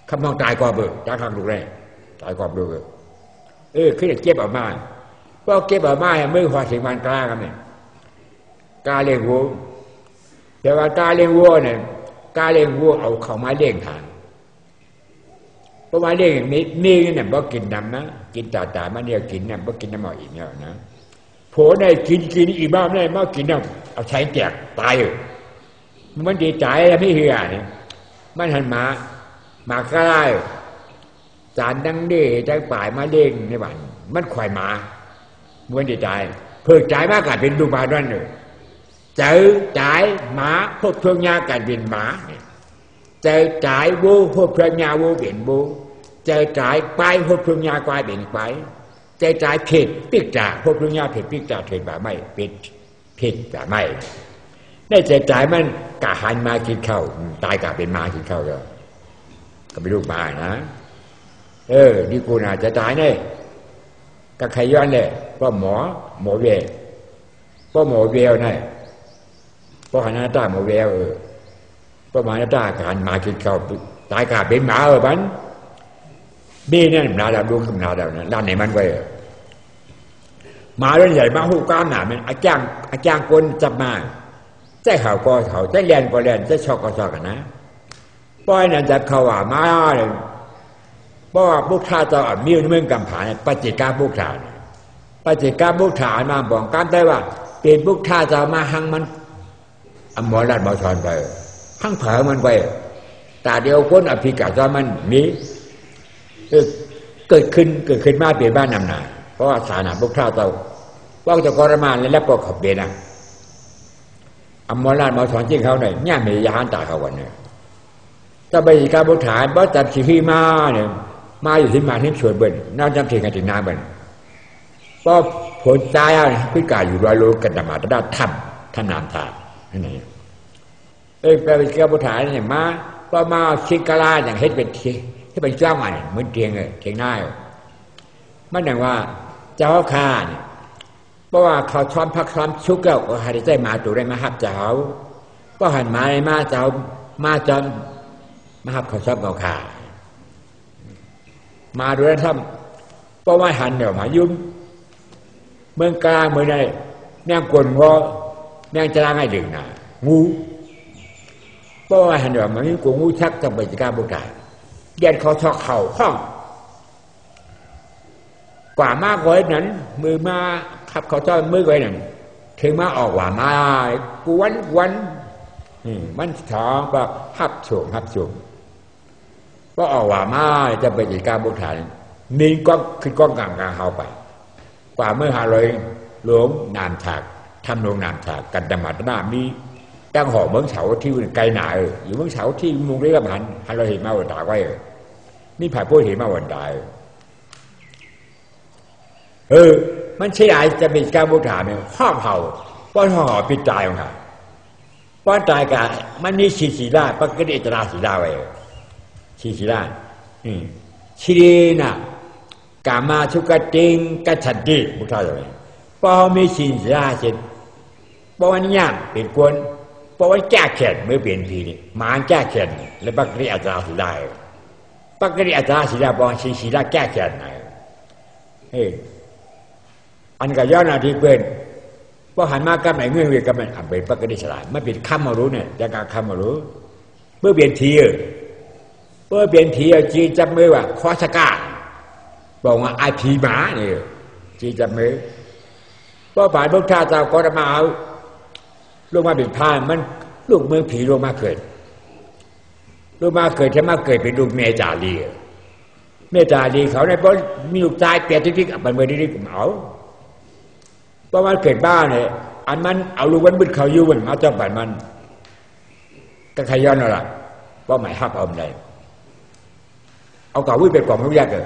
คำมองตายก่อนเบอร์หักลูกเลยตายก่อนเบอร์ขึ้นเก็บออกมาพอเก็บออกมาเมื่อหัวสิงมันกล้ากันเนี่ยกาเลี้ยงวัวแต่ว่ากาเลี้ยงวัวเนี่ยกาเลี้ยงวัวเอาเข้ามาเลี้ยงทานเพราะว่าเลี้ยงนี่เนี่ยบ่กินน้ำนะกินตามาเนี่ยกินเนี่ยบ่กินน้ำหมออีกเนี่ยนะโผล่ได้กินอีบ้าได้มากินน้ำเอาใช้แจกตายมันดีใจแล้วไม่เหี้ยเนี่ยมันหันมากล้าจานดังเด้ใจป่ายมาเลี้ยงในบ้านมันควายมามันดีใจเพื่อใจมากกันเป็นดูมาด้วยเนี่ยเจอจ่ายหมาพบเพื่อนยากันเป็นหมาเจอจ่ายวัวพบเพื่อนยาวัวเป็นวัวเจอจ่ายไปพบเพื่อนยาควายเป็นควายเจอจ่ายเผ็ดปิกจ่าพบเพื่อนยาเผ็ดปิกจ่าเผ็ดแบบไม่ปิดผิดแบบไม่ได้เจอจ่ายมันกะหันมากินข้าวตายกะเป็นหมากินข้าวก็เป็นลูกหมานะนี่กูน่าจะตายเนี่ยกับใครย้อนเลยก็หมอเวรก็หมอเวลเนี่ยก็หันหน้าตาหมอเวลก็มาหน้าตาการมากินข้าวตายกาเป็นหมาบันบีเนี่ยนาดาวดูขึ้นนาดาวนะด้านไหนมันไว้มาเรื่องใหญ่มาหูก้ามหนามันอาจารย์คนจับมาใจเขาก็เขาใจเรียนก็เรียนใจชอบก็ชอบกันนะป้อยนั่นจะเขาว่ามาเลยเพราะว่าพวกท่าจะมีเมืองกำผาปฏิกาพวกท่าปฏิกาพวกท่ามาบอกกันได้ว่าเป็นพวกท่าจะมาหังมันอมรรัตน์บอชอนไปหังเผามันไปตาเดียวคนอภิกาจอมันมีเกิดขึ้นมาเปลี่ยนบ้านนำนาเพราะว่าสานาพวกท่าจะว่าจะกรมานแล้วก็ขับเบนะอมรรัตน์บอชอนจริงเขาเนี่ยย่ามียานตาเขาวันเนี่ยถ้าไปการบุษาบ่จับชีพีมาเนี่ยมาอยู่ที่มาที่ชวนเบิ้ลน่าจำเถียงกันถึงน้าเบิ้ลก็ผลใจอ่ะพิการอยู่รอยโลกันธรรมะด้านถ้ำนามธาตุนี่ไปการบุษาเนี่ยมาก็มาชิกาลาอย่างเฮ็ดเป็นที่เป็นเจ้าใหม่เหมือนเตียงหน้ามันอย่างว่าเจ้าข้าเนี่ยเพราะว่าเขาช้อนพักช้อนชุกแล้วก็หาได้มาตัวได้มาหับเจ้าก็หันมาเลยมาเจ้ามาจนมาหับเขาชอบเอาขามาดูแลทำเพราะว่าหันเดี๋ยวมายุ่งเมืองกลางเมืองใดแม่งกวนเพราะแม่งจะล้างให้ดึงนะงูเพราะว่าหันเดี๋ยวมายุ่งกูงูชักจะไปจัดการบุกการเย็นเขาชอบเข่าห้องกว่ามากกว่านั้นมือมาขับเขาชอบมือไว้นั่นถึงมาออกว่ามากูวันมันท้องก็หับโฉมก็ออกว่ามาจะไปจัดการบุกฐานนี่ก็คือก้องกลางเขาไปกว่าเมื่อหลวงนามฉากทำลงนามฉากกันดมาตนามีตั้งหอเมืองเฉาที่ไกลหนาอยู่เมืองเฉาที่มุงเรียกหันเราเห็นมาวันตาไว้นี่ผ่าพูดเห็นมาวันตายมันใช่ไหมจะเป็นการบุกฐานเนี่ยห้องเผาป้อนห้องปิดตายของเขาป้อนตายกันมันมีสีลาปกติตราสีลาไว้ชีราชีนะกามาชุกติงกัจฉันติบุตรเลยพอมีชีราเสร็จพอวันย่างเป็นกวนพอวันแก้แขนเมื่อเปลี่ยนทีนี่มาแก้แขนแล้วปกติอาจารย์สีได้ปกติอาจารย์สีได้พอชีราแก้แขนไหนอันก็ย้อนอาทิตย์เป็นพอหันมากับไหนเงื่อนเวกับมันเป็นปกติสลายไม่เป็นคำมารู้เนี่ยจะการคำมารู้เมื่อเปลี่ยนทีเพื่อเปลี่ยนผีจีจับมือว่าคอสกาบอกว่าไอผีหมาเนี่ยจีจับมือเพราะฝ่ายพวกท่าเจ้าก็จะมาเอาลงมาเป็นพานมันลูกมือผีลงมาเกิดใช่ไหมเกิดเป็นลูกเมจารีเขาในเพราะมีลูกชายเปียติ๊กๆมันเมื่อติ๊กๆเอาเพราะมันเกิดบ้านเนี่ยอันมันเอาลูกวันบึ้ดเขาอยู่มันมาจับบันมันก็ขย้อนอะไรเพราะหมายหับเอาไหนเอาเก่าวิ่งเป็นกล่องลูกแยกเลย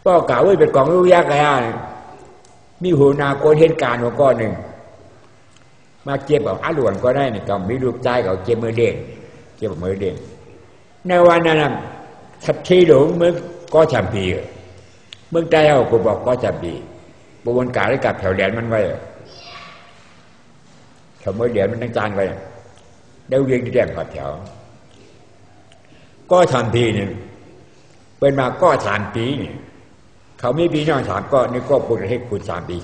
ก็กล่าวว่าเป็นกองลูกยักษ์อะไรมีหัวนาโกนเหตุการณ์หัวก้อนหนึ่งมาเจ็บบอกอาหลวนก็ได้เนี่ยก็มีลูกใจเขาเจ็บมือเด้งเจ็บมือเด้งในวันนั้นทัดทีหลงเมื่อก็จำปีเมื่อใจเอากูบอกก็จำปีบวนการได้กับแถวแดนมันไว้แถวมือเดียนมันตั้งจานไว้เดี๋ยวเรียงที่แดงกับแถวก็ทำปีเนี่ยเป็นมาก็3 ปีเนี่ยเขาไม่ปีน้อง3ก็นี่ก็พูดให้คุณ3 ปี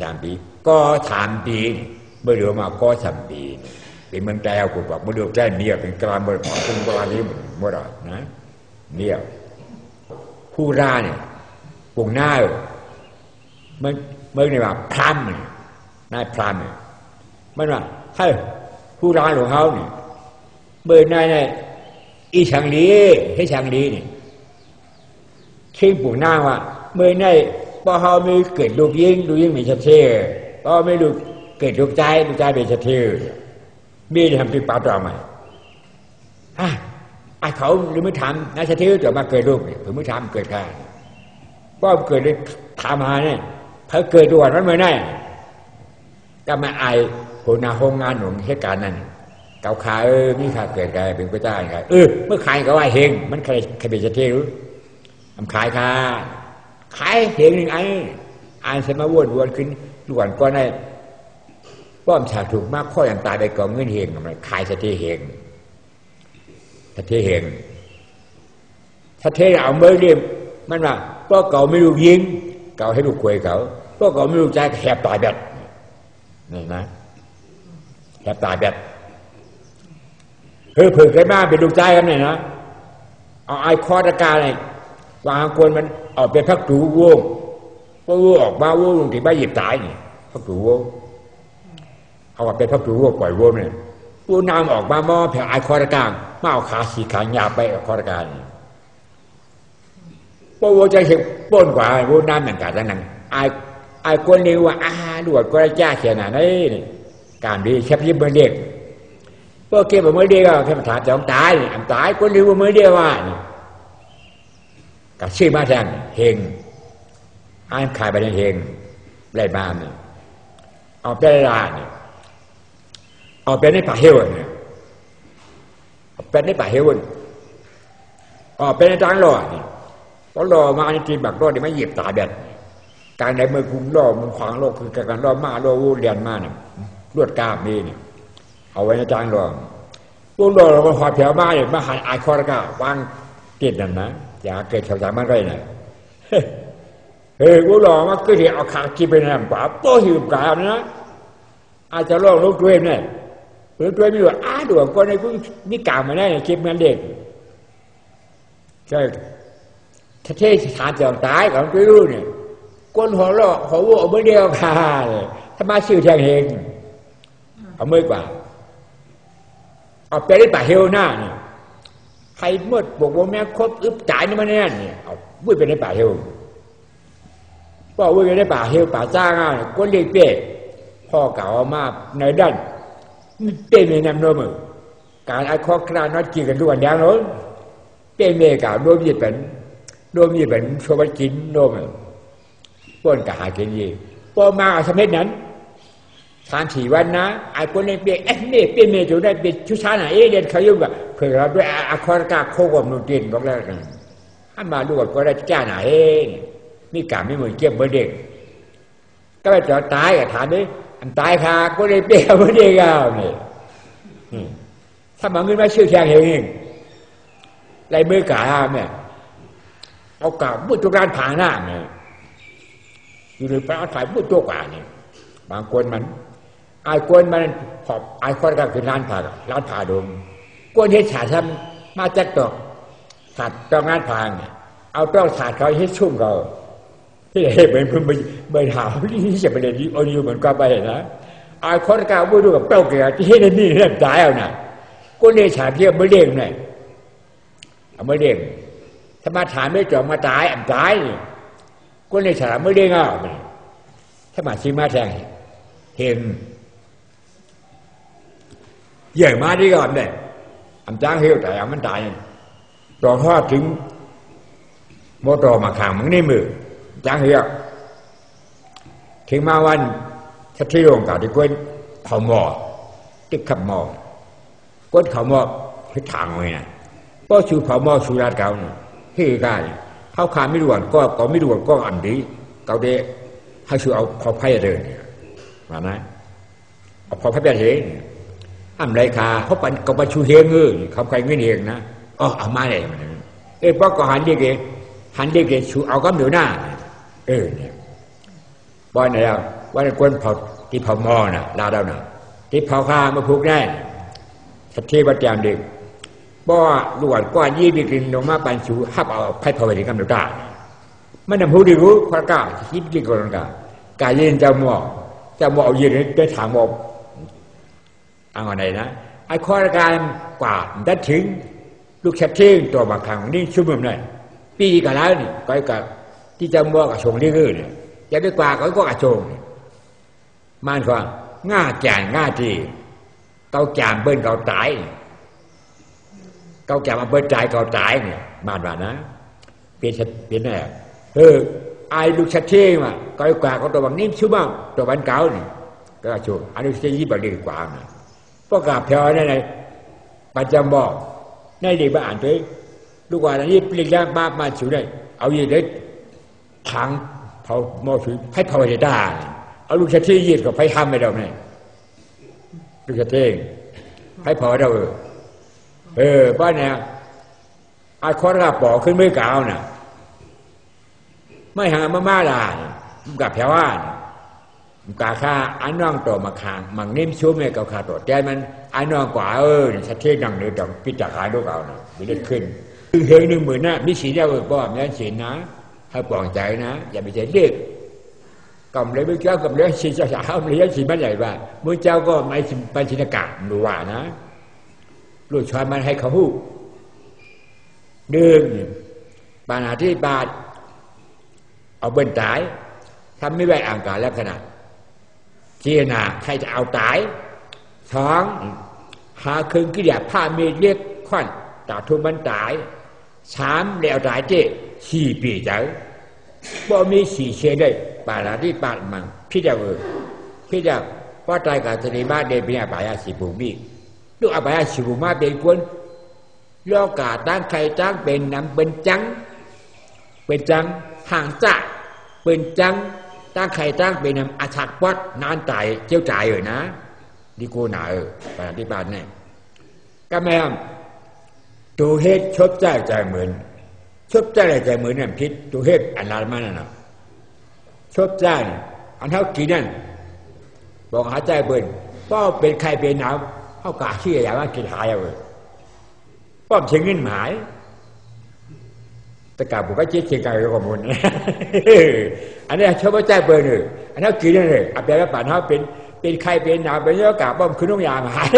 ก็3 ปีเมื่อเดือมาก็3 ปีเป็นเมืองแก้วกูบอกเมื่อเดือแก้เนี่ยเป็นกลางเมืองของกรุงกลางนี้หมดนะเนี่ยผู้ร่าเนี่ยปงหน้าเมื่อเนี่ยว่าพรำเนี่ยนายพรำเนี่ยมันว่าให้ผู้ร่าของเขาเนี่ยเมื่อนายเนี่ยอีช่างลีให้ช่างลีเนี่ยทิ้งปงหน้าว่าเมื่อในพอเขามีเกิดลูกยิงมีชัดเจนพอไม่ลูกเกิดลูกใจเป็นชัดเจนมีทำติดปากต่อมาไอ้เขาหรือไม่ทำน่าชัดเจนแต่มาเกิดลูกเนี่ยหรือไม่ทำเกิดการก็เกิดเลยทำมาเนี่ยเขาเกิดด่วนมันไม่ได้ก็มาไอ้คนหน้าห้องงานหนุ่มเหตุการณ์นั้นเก่าขามีขาเกิดการเป็นพระเจ้าไงเมื่อขายก็ว่าเฮงมันใครเป็นชัดเจนรู้ทำขายค่ะขายเฮงหนึ่งไอ้สมาวนขึ้นด่วนก็ได้ป้อมฉากถูกมากข้ออย่างตายไปกองเงินเฮงมันขายชัดเจนเฮงชัดเจนเฮงชัดเจนเอาเมื่อเรียมมันว่าก็เก่าไม่รู้ยิงเก่าให้ลูกคุยเขาก็เก่าไม่รู้ใจแหบตายแบบนี่นะแหบตายแบบเพิ่งใครบ้าเป็นลูกใจกันเนี่ยนะเอาไอ้คอตะการเลยวางคนมันออกเป็นพักถูวงพอวงออกมาวงที่บ้านหยิบตายนี่พักถูวงเอาเป็นพักถูวงปล่อยวงเนี่ยผู้นำออกมามอแผ่ไอ้คอตะการมาเอาขาสีขาหยาบไปคอตะการพอวงใจเสียป้นกว่าผู้นำเหมือนกันนั่นไอ้คนเลี้ยวว่าดวดก็ได้จ้าเขียนนี่การดีแค่พิมพ์เมื่อเด็กพวกเก็บเมื่อเด็กก็แค่มาถามจะตายตายคนเลี้ยวเมื่อเด็กว่ากับชื่อมาแทนเฮงอ่านขายไปในเฮงไรบ้านเนี่ยเอาไปลาเนี่ยเอาไปในป่าเฮวันเนี่ยเอาไปในป่าเฮวันเอาไปในทางหล่อเนี่ยก็รอมาในจีนบักรอดเดี๋ยวไม่เหยียบตาแบบการในเมื่อคุมรอมันขวางโลกคือการรอมาโลวูเรียนมาเนี่ยลวดกล้ามนี่เนี่ยเอาไว้ในทางหล่อพวกเราก็หอบแถวบ้านเนี่ยมาหันไอคอร์ก้าวางติดนั่นนะอย่าเกิดชาวสามัญไรนะกูหล่อมาก็เห็นเอาขาจีไปนั่นป่าโป้หิวกาบนะอาจจะลองลูกด้วยเนี่ยลูกด้วยมีว่าดวงก็ในกูนี่กล่าวมาได้เก็บเงินเด็กใช่ถ้าเทศฐานจะตายของตัวรู้เนี่ยก้นหัวเราะหัววัวไม่เดียวค่ะเลยถ้ามาชื่อแทงเฮงเอาไม่กว่าเอาไปได้ป่าเฮลหน้าเนี่ยใครเมื่อบอกว่าแม่ครบอึบจ่ายนี่มันเนี่ยเอาวิ่งไปในป่าเฮลพ่อวิ่งไปในป่าเฮลป่าจ้างอ่ะก้นเลี้ยงเป๊ะพ่อเก่ามาในด้านเต้นในน้ำนมการไอ้ข้อกระนัดกินกันทุกวันอย่างนั้นเต้นเมย์เก่าโดนยีเป็นชาวบ้านกินนมป้นกับหากินยี่พอมาสมัยนั้น3-4 วันนะไอ้คนเลี้ยงเป๊ะเนี่ยเป๊ะเมย์จะได้เป็นชุชาหน่ะเรียนเขายุ่งกับเผื่อเราด้วยอาคอร์กาโคกบนุตินบอกแล้วกันถ้ามาดูก็ได้จ้าหน่ะมีการไม่เหมือนเก็บเมื่อเด็กก็ไปจอดตายกับถามดิอันตายค่ะก็เลยเปรี้ยวเมื่อเด็กเอาเนี่ยถ้ามาเงินมาชื่อแข่งเองไรมือกาเนี่ยเอากาบุตรการผ่าหน้าเนี่ยอยู่ในพระถ่ายบุตรตัวกว่าเนี่ยบางคนมันไอ้คนมันหอบไอ้คนก็คือร้านผ่าดงคนเฮ็ดฉาทำมาจากตอกสัตว์ต้องงานผ่าเนี่ยเอาต้องสัตว์เขาให้ชุ่มเขาที่เห็นเป็นเบอร์หาวที่จะไปเรียนที่อยู่เหมือนกันไปนะไอ้คนก็พูดดูกับเต้าเกียที่เห็นนี่เรื่องตายเอาน่ะคนเฮ็ดฉาเพียบไม่เด้งเนี่ยเอาไม่เด้งถ้ามาถามไม่จบมาตายอันตายคนเฮ็ดฉาไม่เด้งเอาถ้ามาชิมาแทงเห็นใหญ่มาดีก่อนเนี่ยอันจ้างเหี้ยวแต่มันตายรอทอดถึงโมตอมาขังมันในมือ จังเหี้ยถึงมาวันชัดที่โรงกับที่ก้นเขาหม้อติ๊กขับหม้อก้นเขาหม้อที่ทางไว้นะก็ชูเขาหม้อชูราดเก่าเนี่ยที่กันเขาขาไม่ด่วนก็ไม่ด่วนก็อันดีเก่าเดะให้ชูเอาขอไพ่เลยเนี่ยมานะเอาขอไพ่แบบนี้อันไรขาเขาปั่นก็มาชูเฮงเงยเขาใครเงี้ยเองนะอ๋อเอามาเลยเพราะก็หันเด็กเองชูเอาก็เดี๋ยวหน้าเนี่ยวันไหนแล้ววันก้นเผาที่เผาหม้อน่ะลาดาวน่ะที่เผาข้ามาพูกได้สัตย์ที่ประจำเด็กบ่ล้วนก้อนยี่บิกินลงมาปันชูฮับเอาไพ่เผาไปถึงกำเนิดได้มันนำผู้ดีรู้พระก้าคิดดีกว่านั้นกายยืนเจ้าหม้อเอายืนได้ถามบอกเอาอะไรนะไอ้ข้อการกว่าดัดถึงลูกชัดเจนตัวบางครั้งนี่ชุ่มแบบนั้นปีกันแล้วนี่ก็กับที่เจ้าหม้อกับชงเรื่อยๆเนี่ยจะไปกว่าก็กระชงมันก็ง่าแก่ง่าที่เกาจามเบิ้ลเกาตายเกาจามเบิ้ลใจเกาตายเนี่ยมันว่านะเป็นแน่ไอ้ลูกชัดเจนมาก็กว่าก็ตัวบางนิ่มชุ่มบ้างตัวบันเก่านี่ก็กระชงอันนี้จะยิ่งแบบดีกว่านะพวกกับเพลนั่นไงปัจจำบอกในเด็กบ้านด้วยลูกว่าอันนี้เปลี่ยนยากมาชิวได้เอาอย่างเด็กขังเผาหม้อถือให้เผาได้ได้เอาลูกชะเทยืดกับไฟทำไม่ได้เนี่ยลูกชะเทให้เผาได้บ้านเนี่ยไอ้ข้อระปอขึ้นไม่กล่าวน่ะไม่หามาด่ากับแผลว่ากาค่าอันน้องตัวมาคางมังนิ่มชุ่มเนี่ยกับขาตัวแต่มันอันน้องกว่าชะเทดังเลยดังพิจารณาดูเอาน่ะไม่ได้ขึ้นเฮง10,000นะมีสีเดียวป้อมยันสีนะให้ปลองใจนะอย่าไปใจเด็กกำเลยเมื่อเจ้ากำเลยสีจะสาวเลยยันสีมันใหญ่บ้าเมื่อเจ้าก็ไม่ไปชินกะดูว่านะลูกชายมันให้เขาหู้ดึงปัญหาที่บาดเอาเบิ้ลตายทำไม่ไหวอ่างการลักษณะเจนาใครจะเอาตายท้องหาคืนกิเลสผ้าเมฆเรียกขวัญตาทุมันตาย3แล้วตายเจ๊4 ปีเจ้าบ่มี4เชได้ปาราที่ปาดมังพี่เจ้าพี่เจ้าว่าตายกับสนิมาเดบิอาบายาสิบุมีลูกอาบายาสิบุมาเป็นคนโลกาตั้งใครตั้งเป็นนำเป็นจังห่างจากเป็นจังตั้งใครตั้งเป็นนำอาชักวัดนานตายเจ้าจ่ายนะดีโกหนาปาราที่ปาดเนี่ยก็แม่ตัวเฮ็ดชดใจเหมือนชดใจเหมือนนั่นพิษตัวเฮ็ดอันลามันน่ะชดใจอันเท่ากี่นั่นบอกหาใจเบิ่นป้อเป็นใครเป็นหนาวเข้ากะขี้อย่างว่ากินหายเอาป้อมเชิงเงินหมายตะกาบุกก็เจ๊เชียงกายก็มุนอันนี้ชดใจเบิ่นอันเท่ากี่นั่นเลยอับแปลว่าป่านเท่าเป็นใครเป็นหนาวเป็นเยอะกะป้อมคือน้องยาหาย